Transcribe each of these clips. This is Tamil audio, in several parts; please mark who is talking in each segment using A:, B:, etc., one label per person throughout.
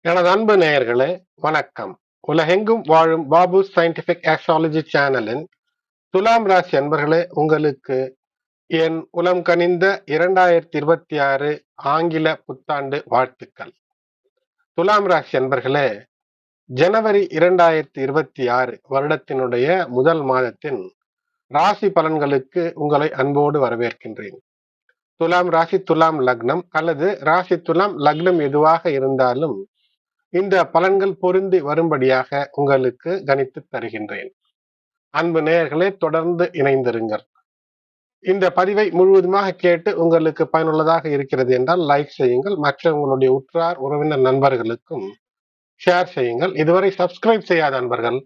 A: எனது அன்பு நேயர்களே, வணக்கம். உலகெங்கும் வாழும் பாபு சயின்டிபிக் ஆஸ்ட்ராலஜி சேனலின் துலாம் ராசி அன்பர்களே, உங்களுக்கு என் உளம் கனிந்த 2026 ஆங்கில புத்தாண்டு வாழ்த்துக்கள். துலாம் ராசி அன்பர்களே, ஜனவரி 2026 வருடத்தினுடைய முதல் மாதத்தின் ராசி பலன்களுக்கு உங்களை அன்போடு வரவேற்கின்றேன். துலாம் ராசி, துலாம் லக்னம் அல்லது ராசி துலாம் லக்னம் எதுவாக இருந்தாலும் இந்த பலன்கள் பொருந்தி வரும்படியாக உங்களுக்கு கணித்து தருகின்றேன். அன்பு நேயர்களே, தொடர்ந்து இணைந்திருங்கள். இந்த பதிவை முழுவதுமாக கேட்டு உங்களுக்கு பயனுள்ளதாக இருக்கிறது என்றால் லைக் செய்யுங்கள். மற்ற உங்களுடைய உற்றார் உறவினர் நண்பர்களுக்கும் ஷேர் செய்யுங்கள். இதுவரை சப்ஸ்கிரைப் செய்யாத அன்பர்கள்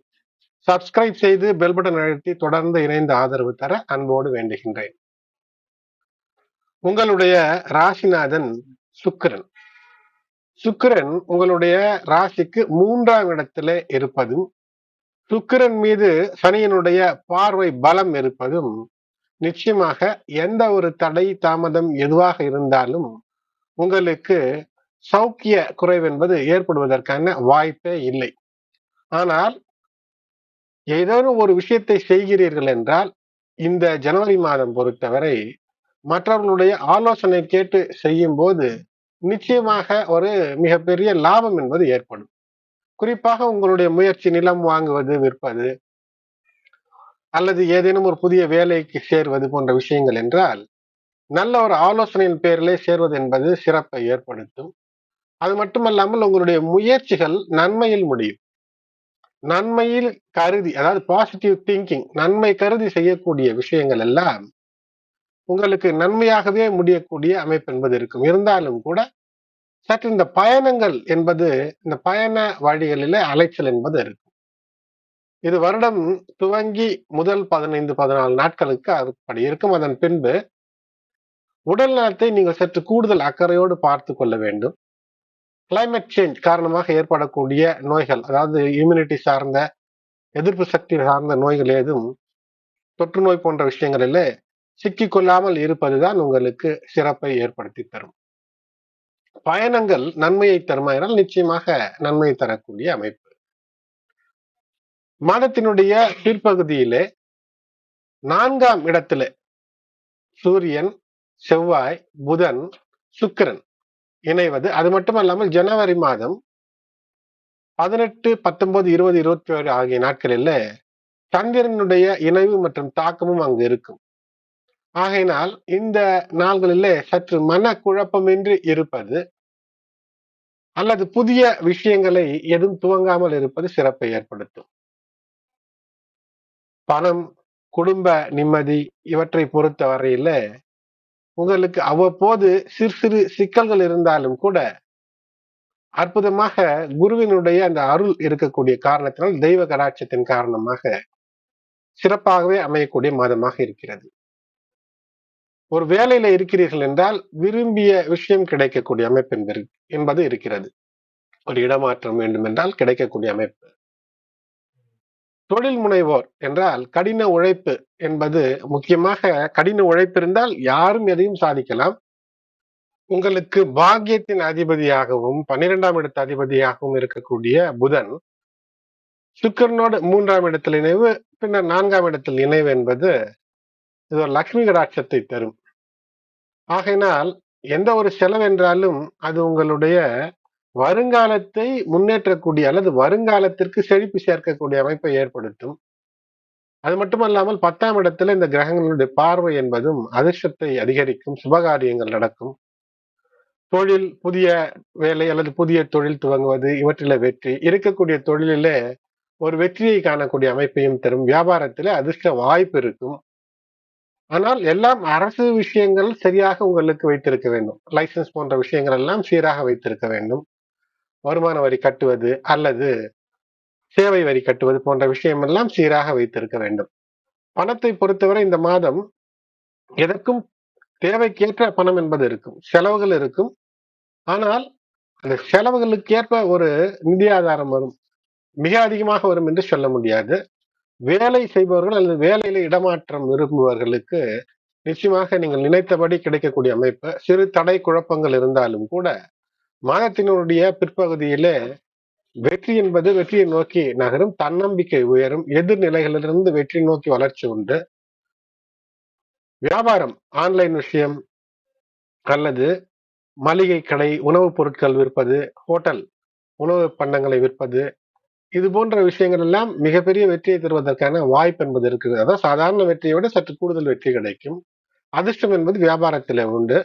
A: சப்ஸ்கிரைப் செய்து பெல் பட்டன் அழுத்தி தொடர்ந்து இணைந்து ஆதரவு தர அன்போடு வேண்டுகின்றேன். உங்களுடைய ராசிநாதன் சுக்கிரன். சுக்கிரன் உங்களுடைய ராசிக்கு 3ஆம் இடத்திலே இருப்பதும், சுக்கிரன் மீது சனியினுடைய பார்வை பலம் இருப்பதும் நிச்சயமாக எந்த ஒரு தடை தாமதம் எதுவாக இருந்தாலும் உங்களுக்கு சௌக்கிய குறைவு என்பது ஏற்படுவதற்கான வாய்ப்பே இல்லை. ஆனால் ஏதேனும் ஒரு விஷயத்தை செய்கிறீர்கள் என்றால் இந்த ஜனவரி மாதம் பொறுத்தவரை மற்றவர்களுடைய ஆலோசனை கேட்டு செய்யும் போது நிச்சயமாக ஒரு மிகப்பெரிய லாபம் என்பது ஏற்படும். குறிப்பாக உங்களுடைய முயற்சி நிலம் வாங்குவது, விற்பது அல்லது ஏதேனும் ஒரு புதிய வேலைக்கு சேர்வது போன்ற விஷயங்கள் என்றால் நல்ல ஒரு ஆலோசனையின் பேரிலே சேர்வது என்பது சிறப்பை ஏற்படுத்தும். அது மட்டுமல்லாமல் உங்களுடைய முயற்சிகள் நன்மையில் முடியும். நன்மையில் கருதி, அதாவது பாசிட்டிவ் திங்கிங், நன்மை கருதி செய்யக்கூடிய விஷயங்கள் எல்லாம் உங்களுக்கு நன்மையாகவே முடியக்கூடிய அமைப்பு என்பது இருக்கும். இருந்தாலும் கூட சற்று இந்த பயணங்கள் என்பது, இந்த பயண வழிகளிலே அலைச்சல் என்பது இருக்கும். இது வருடம் துவங்கி முதல் 15-14 நாட்களுக்கு அப்படி இருக்கும். அதன் பின்பு உடல் நலத்தை நீங்கள் சற்று கூடுதல் அக்கறையோடு பார்த்து கொள்ள வேண்டும். கிளைமேட் சேஞ்ச் காரணமாக ஏற்படக்கூடிய நோய்கள், அதாவது இம்யூனிட்டி சார்ந்த, எதிர்ப்பு சக்தி சார்ந்த நோய்கள் ஏதும், தொற்று நோய் போன்ற விஷயங்களிலே சிக்கிக்கொள்ளாமல் இருப்பதுதான் உங்களுக்கு சிறப்பை ஏற்படுத்தி தரும். பயணங்கள் நன்மையை தருமா என்றால் நிச்சயமாக நன்மையை தரக்கூடிய அமைப்பு. மாதத்தினுடைய பிற்பகுதியிலே 4ஆம் இடத்திலே சூரியன், செவ்வாய், புதன், சுக்கிரன் இணைவது. அது மட்டுமல்லாமல் ஜனவரி மாதம் 18, 19, 20, 21 ஆகிய நாட்களில் சந்திரனுடைய இணைவு மற்றும் தாக்கமும் அங்கு இருக்கும். ஆகையினால் இந்த நாள்களிலே சற்று மன குழப்பமின்றி இருப்பது அல்லது புதிய விஷயங்களை எதுவும் துவங்காமல் இருப்பது சிறப்பை ஏற்படுத்தும். பணம், குடும்ப நிம்மதி இவற்றை பொறுத்த வரையில உங்களுக்கு அவ்வப்போது சிறு சிறு சிக்கல்கள் இருந்தாலும் கூட அற்புதமாக குருவினுடைய அந்த அருள் இருக்கக்கூடிய காரணத்தினால், தெய்வ கடாட்சத்தின் காரணமாக சிறப்பாகவே அமையக்கூடிய மாதமாக இருக்கிறது. ஒரு வேலையில இருக்கிறீர்கள் என்றால் விரும்பிய விஷயம் கிடைக்கக்கூடிய அமைப்பு என்பது இருக்கிறது. ஒரு இடமாற்றம் வேண்டும் என்றால் கிடைக்கக்கூடிய அமைப்பு. தொழில் முனைவோர் என்றால் கடின உழைப்பு என்பது முக்கியமாக, கடின உழைப்பு இருந்தால் யாரும் எதையும் சாதிக்கலாம். உங்களுக்கு பாக்கியத்தின் அதிபதியாகவும் 12ஆம் இடத்து அதிபதியாகவும் இருக்கக்கூடிய புதன் சுக்கிரனோடு 3ஆம் இடத்தில் இணைவு, பின்னர் 4ஆம் இடத்தில் இணைவு என்பது இது ஒரு லட்சுமி கடாட்சத்தை தரும். ஆகையினால் எந்த ஒரு செலவு என்றாலும் அது உங்களுடைய வருங்காலத்தை முன்னேற்றக்கூடிய அல்லது வருங்காலத்திற்கு செழிப்பு சேர்க்கக்கூடிய அமைப்பை ஏற்படுத்தும். அது மட்டுமல்லாமல் 10ஆம் இடத்துல இந்த கிரகங்களுடைய பார்வை என்பதும் அதிர்ஷ்டத்தை அதிகரிக்கும், சுபகாரியங்கள் நடக்கும். தொழில், புதிய வேலை அல்லது புதிய தொழில் துவங்குவது, இவற்றில வெற்றி, இருக்கக்கூடிய தொழிலிலே ஒரு வெற்றியை காணக்கூடிய அமைப்பையும் தரும். வியாபாரத்திலே அதிர்ஷ்ட வாய்ப்பு இருக்கும். ஆனால் எல்லாம் அரசு விஷயங்கள் சரியாக உங்களுக்கு வைத்திருக்க வேண்டும். லைசன்ஸ் போன்ற விஷயங்கள் எல்லாம் சீராக வைத்திருக்க வேண்டும். வருமான வரி கட்டுவது அல்லது சேவை வரி கட்டுவது போன்ற விஷயம் எல்லாம் சீராக வைத்திருக்க வேண்டும். பணத்தை பொறுத்தவரை இந்த மாதம் எதற்கும் தேவைக்கேற்ற பணம் என்பது இருக்கும், செலவுகள் இருக்கும். ஆனால் அந்த செலவுகளுக்கு ஏற்ப ஒரு நிதி ஆதாரம் வரும். மிக அதிகமாக வரும் என்று சொல்ல முடியாது. வேலை செய்பவர்கள் அல்லது வேலையில இடமாற்றம் விரும்புபவர்களுக்கு நிச்சயமாக நீங்கள் நினைத்தபடி கிடைக்கக்கூடிய அமைப்பு. சிறு தடை குழப்பங்கள் இருந்தாலும் கூட மாதத்தினுடைய பிற்பகுதியிலே வெற்றி என்பது வெற்றியை நோக்கி நகரும், தன்னம்பிக்கை உயரும், எதிர்நிலைகளிலிருந்து வெற்றி நோக்கி வளர்ச்சி உண்டு. வியாபாரம், ஆன்லைன் விஷயம் அல்லது மளிகை கடை, உணவுப் பொருட்கள் விற்பது, ஹோட்டல் உணவு பண்டங்களை விற்பது, இது போன்ற விஷயங்கள் எல்லாம் மிகப்பெரிய வெற்றியை தருவதற்கான வாய்ப்பு என்பது இருக்குது. அதாவது சாதாரண வெற்றியை விட சற்று கூடுதல் வெற்றி கிடைக்கும். அதிர்ஷ்டம் என்பது வியாபாரத்திலே உண்டு.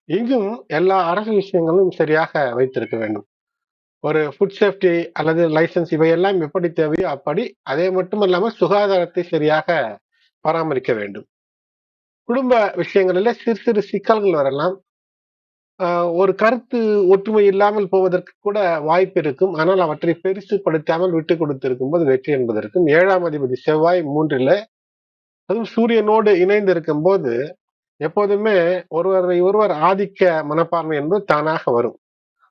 A: இங்கும் எல்லா அரசு விஷயங்களும் சரியாக வைத்திருக்க வேண்டும். ஒரு ஃபுட் சேஃப்டி அல்லது லைசன்ஸ் இவையெல்லாம் எப்படி தேவையோ அப்படி, அதே மட்டுமல்லாமல் சுகாதாரத்தை சரியாக பராமரிக்க வேண்டும். குடும்ப விஷயங்களிலே சிறு சிறு சிக்கல்கள் வரலாம். ஒரு கருத்து ஒற்றுமை இல்லாமல் போவதற்கு கூட வாய்ப்பு இருக்கும். ஆனால் அவற்றை பெருசுபடுத்தாமல் விட்டுக் கொடுத்திருக்கும் போது வெற்றி என்பது இருக்கும். 7ஆம் அதிபதி செவ்வாய் 3ல, அதுவும் சூரியனோடு இணைந்து இருக்கும் போது எப்போதுமே ஒருவரை ஒருவர் ஆதிக்க மனப்பான்மை என்பது தானாக வரும்.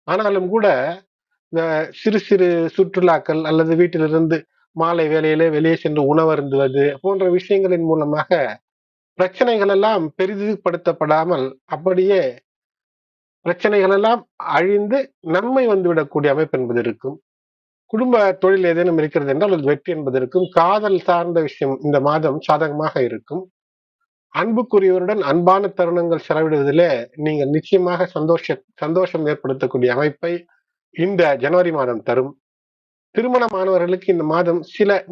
A: ஆனாலும் கூட இந்த சிறு சிறு சுற்றுலாக்கள் அல்லது வீட்டிலிருந்து மாலை வேளையிலே வெளியே சென்று உணவருந்துவது போன்ற விஷயங்களின் மூலமாக பிரச்சனைகள் எல்லாம் பெரிதுபடுத்தப்படாமல் அப்படியே பிரச்சனைகள் எல்லாம் அழிந்து நன்மை வந்துவிடக்கூடிய அமைப்பு என்பது இருக்கும். குடும்ப தொழில் ஏதேனும் இருக்கிறது என்றால் அது வெற்றி என்பது இருக்கும். காதல் சார்ந்த விஷயம் இந்த மாதம் சாதகமாக இருக்கும். அன்புக்குரியவருடன் அன்பான தருணங்கள் செலவிடுவதிலே நீங்கள் நிச்சயமாக சந்தோஷம் ஏற்படுத்தக்கூடிய அமைப்பை இந்த ஜனவரி மாதம் தரும். திருமணமானவர்களுக்கு இந்த மாதம்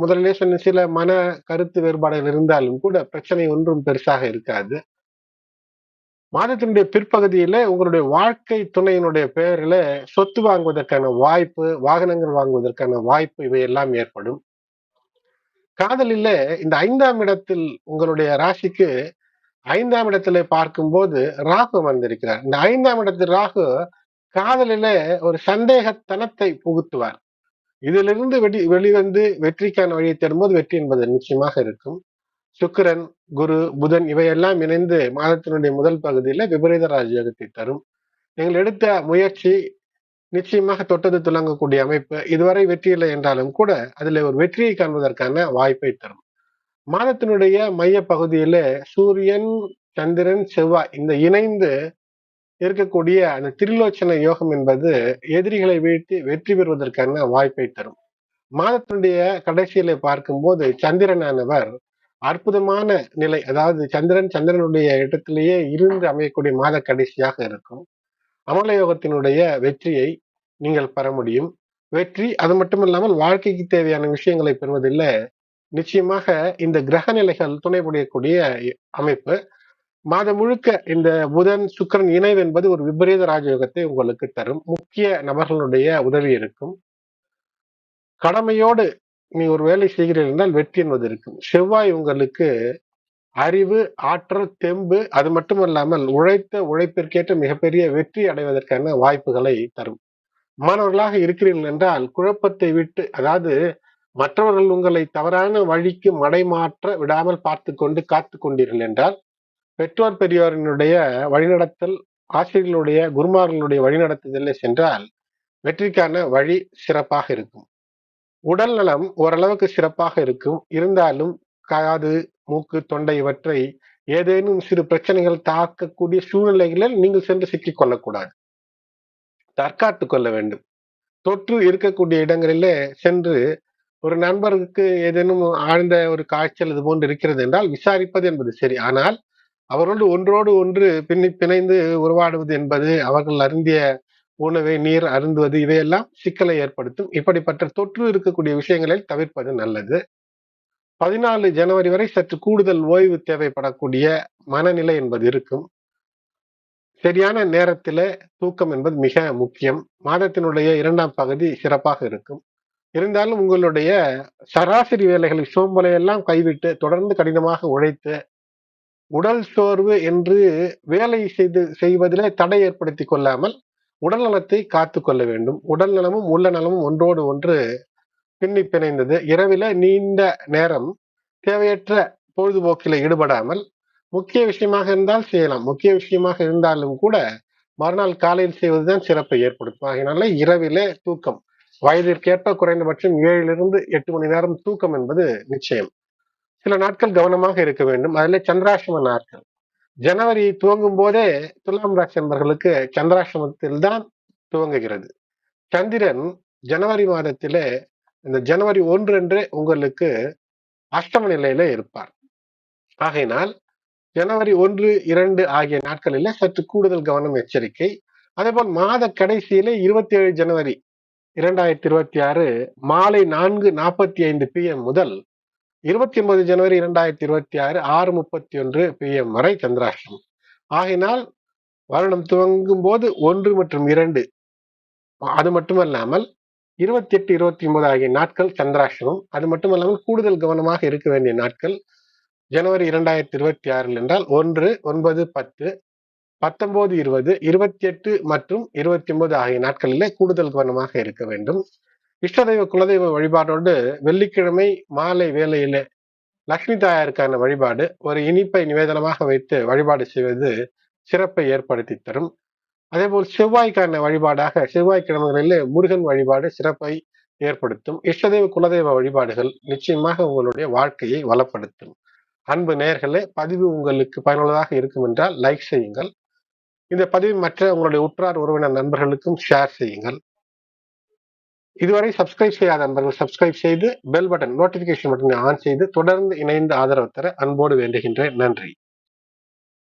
A: முதலிலே சொன்ன சில மன கருத்து வேறுபாடுகள் இருந்தாலும் கூட பிரச்சனை ஒன்றும் பெருசாக இருக்காது. மாதத்தினுடைய பிற்பகுதியில உங்களுடைய வாழ்க்கை துணையினுடைய பெயரில சொத்து வாங்குவதற்கான வாய்ப்பு, வாகனங்கள் வாங்குவதற்கான வாய்ப்பு இவையெல்லாம் ஏற்படும். காதலில இந்த 5ஆம் இடத்தில் உங்களுடைய ராசிக்கு 5ஆம் இடத்திலே பார்க்கும்போது ராகு வந்திருக்கிறார். இந்த 5ஆம் இடத்தில் ராகு காதலில ஒரு சந்தேகத்தனத்தை புகுத்துவார். இதிலிருந்து வெளிவந்து வெற்றிக்கான வழியை தேடும்போது வெற்றி என்பது நிச்சயமாக இருக்கும். சுக்கிரன், குரு, புதன் இவையெல்லாம் இணைந்து மாதத்தினுடைய முதல் பகுதியில விபரீத ராஜயோகத்தை தரும். நீங்கள் எடுத்த முயற்சி நிச்சயமாக தொட்டது துலங்கக்கூடிய அமைப்பு. இதுவரை வெற்றி இல்லை என்றாலும் கூட அதில் ஒரு வெற்றியை காண்பதற்கான வாய்ப்பை தரும். மாதத்தினுடைய மைய பகுதியில சூரியன், சந்திரன், செவ்வாய் இந்த இணைந்து இருக்கக்கூடிய அந்த திரிலோச்சன யோகம் என்பது எதிரிகளை வீழ்த்தி வெற்றி பெறுவதற்கான வாய்ப்பை தரும். மாதத்தினுடைய கடைசியில பார்க்கும்போது சந்திரனானவர் அற்புதமான நிலை, அதாவது சந்திரனுடைய இடத்திலேயே இருந்து அமையக்கூடிய மாத கடைசியாக இருக்கும். அமல யோகத்தினுடைய வெற்றியை நீங்கள் பெற முடியும். வெற்றி அது மட்டும் இல்லாமல் வாழ்க்கைக்கு தேவையான விஷயங்களை பெறுவதில் நிச்சயமாக இந்த கிரக நிலைகள் துணை புரியக்கூடிய அமைப்பு. மாதம் முழுக்க இந்த புதன் சுக்கிரன் இணைவு என்பது ஒரு விபரீத ராஜயோகத்தை உங்களுக்கு தரும். முக்கிய நபர்களுடைய உதவி இருக்கும். கடமையோடு நீ ஒரு வேலை செய்கிறீர்கள் என்றால் வெற்றி என்பது இருக்கும். செவ்வாய் உங்களுக்கு அறிவு, ஆற்றல், தெம்பு அது மட்டுமல்லாமல் உழைத்த உழைப்பிற்கேற்ற மிகப்பெரிய வெற்றி அடைவதற்கான வாய்ப்புகளை தரும். மாணவர்களாக இருக்கிறீர்கள் என்றால் குழப்பத்தை விட்டு, அதாவது மற்றவர்கள் உங்களை தவறான வழிக்கு மடைமாற்ற விடாமல் பார்த்து கொண்டு காத்து கொண்டீர்கள் என்றால் பெற்றோர் பெரியோரினுடைய வழிநடத்தல், ஆசிரியர்களுடைய குருமார்களுடைய வழிநடத்துதலே சென்றால் வெற்றிக்கான வழி சிறப்பாக இருக்கும். உடல் நலம் ஓரளவுக்கு சிறப்பாக இருக்கும். இருந்தாலும் காது, மூக்கு, தொண்டை இவற்றை ஏதேனும் சிறு பிரச்சனைகள் தாக்கக்கூடிய சூழ்நிலைகளில் நீங்கள் சென்று சிக்கிக் கொள்ளக்கூடாது. தற்காத்துக் கொள்ள வேண்டும். தொற்று இருக்கக்கூடிய இடங்களிலே சென்று ஒரு நண்பருக்கு ஏதேனும் ஆழ்ந்த ஒரு காய்ச்சல் இது போன்று இருக்கிறது என்றால் விசாரிப்பது என்பது சரி. ஆனால் அவர்களோடு ஒன்று பிணைந்து உருவாடுவது என்பது, அவர்கள் அருந்திய உணவை, நீர் அருந்துவது இவையெல்லாம் சிக்கலை ஏற்படுத்தும். இப்படிப்பட்ட தொற்று இருக்கக்கூடிய விஷயங்களில் தவிர்ப்பது நல்லது. 14 ஜனவரி வரை சற்று கூடுதல் ஓய்வு தேவைப்படக்கூடிய மனநிலை என்பது இருக்கும். சரியான நேரத்தில தூக்கம் என்பது மிக முக்கியம். மாதத்தினுடைய 2ஆம் பகுதி சிறப்பாக இருக்கும். இருந்தாலும் உங்களுடைய சராசரி வேலைகளை சோம்பலை எல்லாம் கைவிட்டு தொடர்ந்து கடினமாக உழைத்து உடல் சோர்வு என்று வேலை செய்வதிலே தடை ஏற்படுத்திக் கொள்ளாமல் உடல் நலத்தை காத்து கொள்ள வேண்டும். உடல் நலமும் உள்ள நலமும் ஒன்றோடு ஒன்று பின்னி பிணைந்தது. இரவில நீண்ட நேரம் தேவையற்ற பொழுதுபோக்கில ஈடுபடாமல் முக்கிய விஷயமாக இருந்தால் செய்யலாம். முக்கிய விஷயமாக இருந்தாலும் கூட மறுநாள் காலையில் செய்வதுதான் சிறப்பை ஏற்படுத்தும். அதனால இரவிலே தூக்கம் வயதிற்கேற்ப குறைந்தபட்சம் 7லிருந்து 8 மணி நேரம் தூக்கம் என்பது நிச்சயம். சில நாட்கள் கவனமாக இருக்க வேண்டும். அதிலே சந்திராசிரம நாட்கள். ஜனவரி துவங்கும் போதே துலாம் ராசி என்பவர்களுக்கு சந்திராசிரமத்தில் தான் துவங்குகிறது. சந்திரன் ஜனவரி மாதத்திலே இந்த ஜனவரி 1 அன்று உங்களுக்கு அஷ்டம நிலையில இருப்பார். ஆகையினால் ஜனவரி 1, 2 ஆகிய நாட்களிலே சற்று கூடுதல் கவனம், எச்சரிக்கை. அதேபோல் மாத கடைசியிலே 27 ஜனவரி 2026 மாலை 4:45 PM முதல் 29 ஜனவரி 2026 6:31 PM வரை சந்திராஷ்டமம். ஆகையினால் வருடம் துவங்கும் போது 1 மற்றும் 2, அது மட்டுமல்லாமல் 28, 29 ஆகிய நாட்கள் சந்திராஷ்டமம். அது மட்டுமல்லாமல் கூடுதல் கவனமாக இருக்க வேண்டிய நாட்கள் ஜனவரி 2026 என்றால் 1, 9, 10, 19, 20, 28 மற்றும் 29 ஆகிய நாட்களிலே கூடுதல் கவனமாக இருக்க வேண்டும். இஷ்டதெய்வ குலதெய்வ வழிபாடோடு வெள்ளிக்கிழமை மாலை வேளையிலே லட்சுமி தாயாருக்கான வழிபாடு, ஒரு இனிப்பை நிவேதனமாக வைத்து வழிபாடு செய்வது சிறப்பை ஏற்படுத்தி தரும். அதேபோல் செவ்வாய்க்கான வழிபாடாக செவ்வாய்க்கிழமைகளிலே முருகன் வழிபாடு சிறப்பை ஏற்படுத்தும். இஷ்டதெய்வ குலதெய்வ வழிபாடுகள் நிச்சயமாக உங்களுடைய வாழ்க்கையை வளப்படுத்தும். அன்பு நேயர்களே, பதிவு உங்களுக்கு பயனுள்ளதாக இருக்கும் என்றால் லைக் செய்யுங்கள். இந்த பதிவை மற்ற உங்களுடைய உற்றார் உறவினர் நண்பர்களுக்கும் ஷேர் செய்யுங்கள். இதுவரை சப்ஸ்கிரைப் செய்யாத நண்பர்கள் சப்ஸ்கிரைப் செய்து பெல் பட்டன், நோட்டிபிகேஷன் பட்டனை ஆன் செய்து தொடர்ந்து இணைந்து ஆதரவு தர அன்போடு வேண்டுகின்றேன். நன்றி.